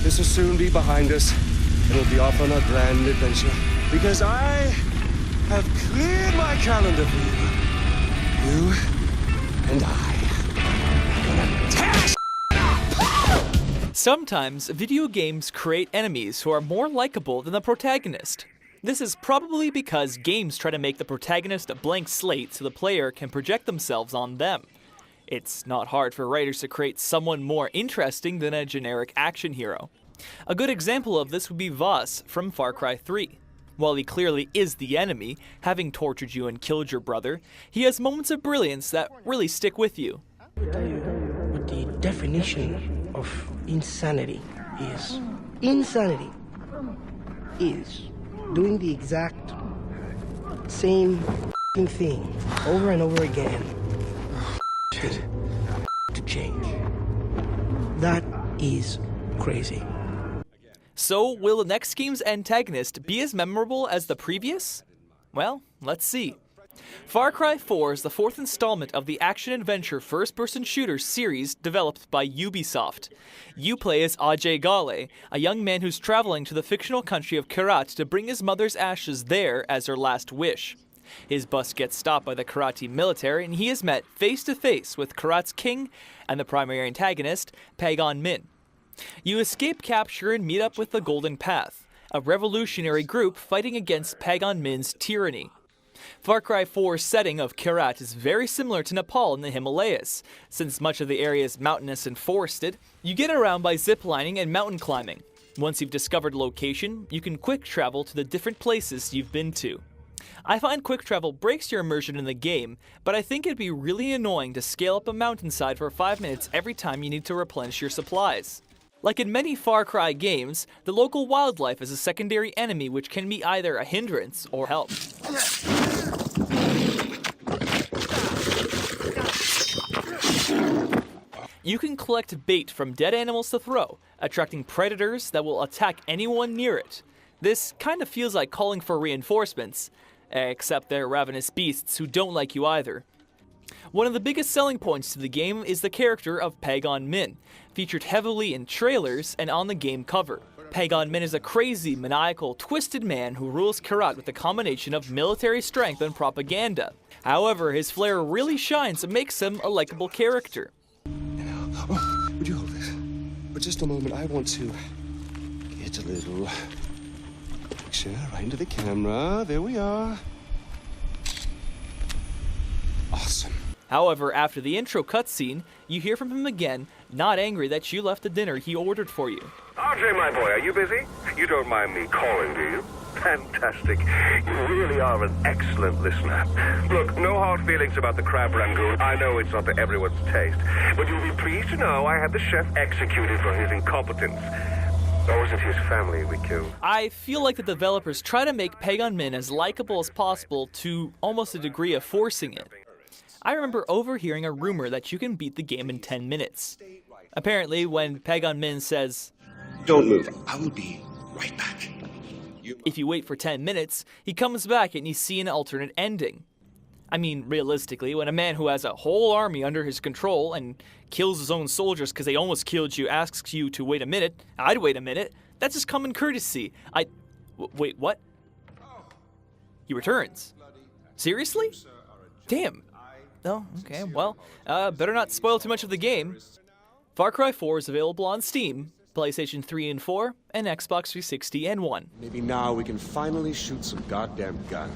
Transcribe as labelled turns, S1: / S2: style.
S1: This will soon be behind us, and we'll be off on our grand adventure. Because I have cleared my calendar for you. You and I are gonna tear
S2: Sometimes, video games create enemies who are more likable than the protagonist. This is probably because games try to make the protagonist a blank slate so the player can project themselves on them. It's not hard for writers to create someone more interesting than a generic action hero. A good example of this would be Voss from Far Cry 3. While he clearly is the enemy, having tortured you and killed your brother, he has moments of brilliance that really stick with you.
S3: I'll tell you what the definition of insanity is. Insanity is doing the exact same thing over and over again to change. That is crazy.
S2: So, will the next game's antagonist be as memorable as the previous? Well, let's see. Far Cry 4 is the fourth installment of the action-adventure first-person shooter series developed by Ubisoft. You play as Ajay Ghale, a young man who's traveling to the fictional country of Kyrat to bring his mother's ashes there as her last wish. His bus gets stopped by the Kyrati military, and he is met face-to-face with Kyrat's king and the primary antagonist, Pagan Min. You escape capture and meet up with the Golden Path, a revolutionary group fighting against Pagan Min's tyranny. Far Cry 4's setting of Kyrat is very similar to Nepal in the Himalayas. Since much of the area is mountainous and forested, you get around by ziplining and mountain climbing. Once you've discovered a location, you can quick travel to the different places you've been to. I find quick travel breaks your immersion in the game, but I think it'd be really annoying to scale up a mountainside for 5 minutes every time you need to replenish your supplies. Like in many Far Cry games, the local wildlife is a secondary enemy which can be either a hindrance or help. You can collect bait from dead animals to throw, attracting predators that will attack anyone near it. This kind of feels like calling for reinforcements, except they're ravenous beasts who don't like you either. One of the biggest selling points to the game is the character of Pagan Min, featured heavily in trailers and on the game cover. Pagan Min is a crazy, maniacal, twisted man who rules Kyrat with a combination of military strength and propaganda. However, his flair really shines and makes him a likable character.
S1: Oh, would you hold this? For just a moment, I want to get a little picture right into the camera. There we are. Awesome.
S2: However, after the intro cutscene, you hear from him again, not angry that you left the dinner he ordered for you.
S4: RJ, my boy, are you busy? You don't mind me calling, do you? Fantastic. You really are an excellent listener. Look, no hard feelings about the crab rangoon. I know it's not to everyone's taste. But you'll be pleased to know I had the chef executed for his incompetence. Or was it his family we killed?
S2: I feel like the developers try to make Pagan Min as likable as possible to almost a degree of forcing it. I remember overhearing a rumor that you can beat the game in 10 minutes. Apparently, when Pagan Min says,
S1: "Don't move. I will be right back."
S2: if you wait for 10 minutes, he comes back and you see an alternate ending. I mean, realistically, when a man who has a whole army under his control and kills his own soldiers because they almost killed you asks you to wait a minute, I'd wait a minute. That's just common courtesy. Wait, what? He returns. Seriously? Damn. Oh, okay, well, better not spoil too much of the game. Far Cry 4 is available on Steam, PlayStation 3 and 4, and Xbox 360 and 1.
S1: Maybe now we can finally shoot some goddamn guns.